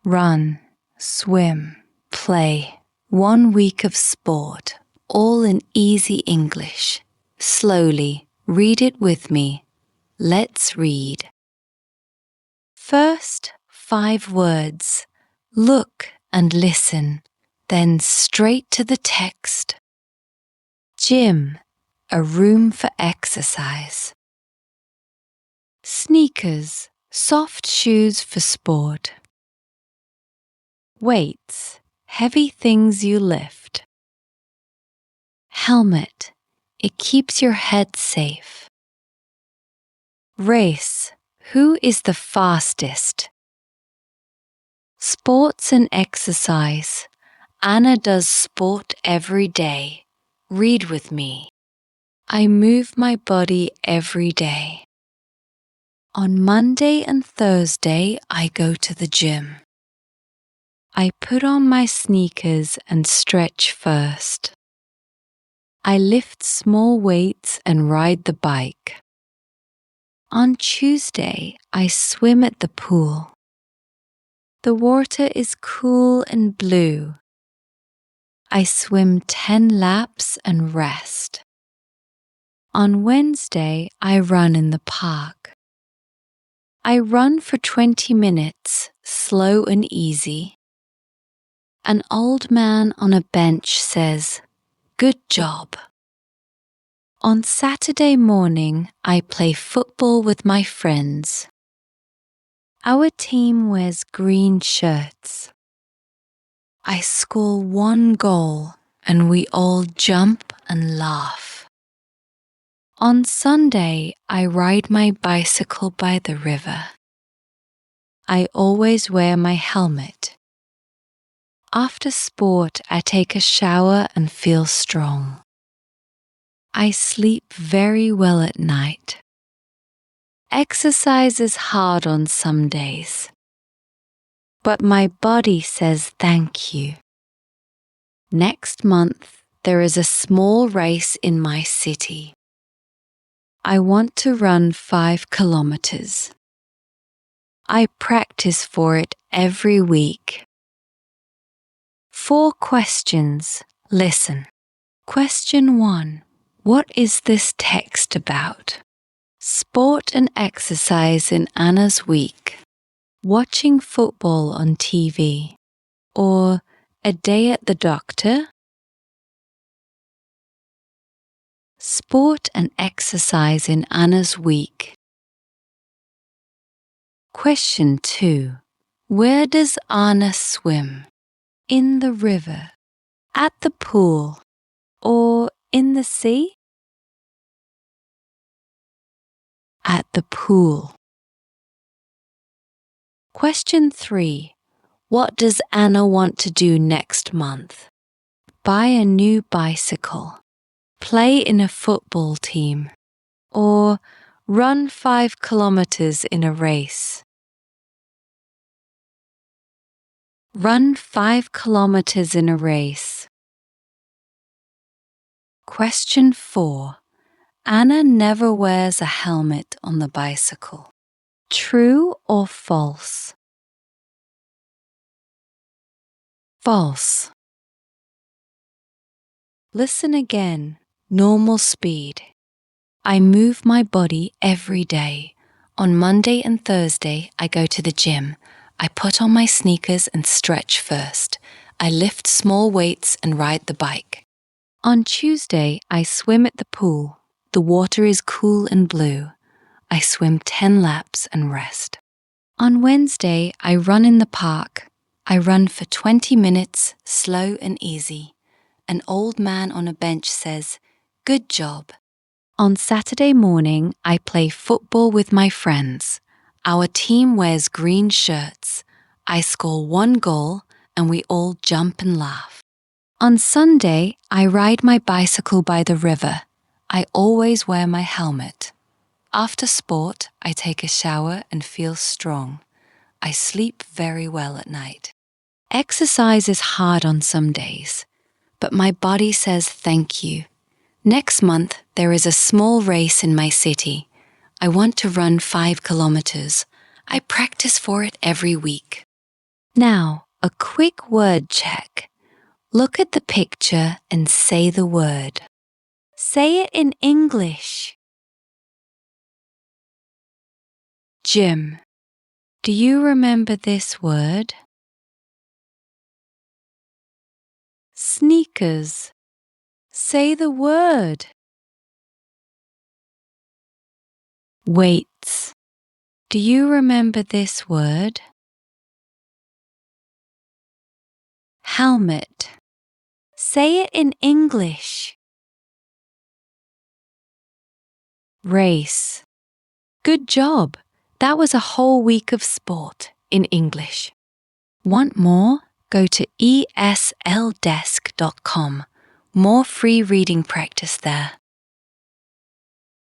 run, swim, play. 1 week of sport, all in easy English. Slowly, read it with me. Let's read. First, 5 words. Look and listen, then straight to the text. Gym, a room for exercise. Sneakers, soft shoes for sport. Weights, heavy things you lift. Helmet, it keeps your head safe. Race, who is the fastest? Sports and exercise. Anna does sport every day. Read with me. I move my body every day. On Monday and Thursday, I go to the gym. I put on my sneakers and stretch first. I lift small weights and ride the bike. On Tuesday, I swim at the pool. The water is cool and blue. I swim 10 laps and rest. On Wednesday, I run in the park. I run for 20 minutes, slow and easy. An old man on a bench says, "Good job." On Saturday morning, I play football with my friends. Our team wears green shirts. I score 1 goal and we all jump and laugh. On Sunday, I ride my bicycle by the river. I always wear my helmet. After sport, I take a shower and feel strong. I sleep very well at night. Exercise is hard on some days, but my body says thank you. Next month, there is a small race in my city. I want to run 5 kilometers. I practice for it every week. 4 questions. Listen. Question 1. What is this text about? Sport and exercise in Anna's week. Watching football on TV. Or a day at the doctor. Sport and exercise in Anna's week. Question 2. Where does Anna swim? In the river, at the pool, or in the sea? At the pool. Question 3. What does Anna want to do next month? Buy a new bicycle, play in a football team, or run 5 kilometers in a race. Run 5 kilometers in a race. Question 4. Anna never wears a helmet on the bicycle. True or false? False. Listen again. Normal speed. I move my body every day. On Monday and Thursday, I go to the gym. I put on my sneakers and stretch first. I lift small weights and ride the bike. On Tuesday, I swim at the pool. The water is cool and blue. I swim 10 laps and rest. On Wednesday, I run in the park. I run for 20 minutes, slow and easy. An old man on a bench says, "Good job." On Saturday morning, I play football with my friends. Our team wears green shirts. I score 1 goal and we all jump and laugh. On Sunday, I ride my bicycle by the river. I always wear my helmet. After sport, I take a shower and feel strong. I sleep very well at night. Exercise is hard on some days, but my body says thank you. Next month, there is a small race in my city. I want to run 5 kilometers. I practice for it every week. Now, a quick word check. Look at the picture and say the word. Say it in English. Gym. Do you remember this word? Sneakers. Say the word. Weights. Do you remember this word? Helmet. Say it in English. Race. Good job. That was a whole week of sport in English. Want more? Go to esldesk.com. More free reading practice there.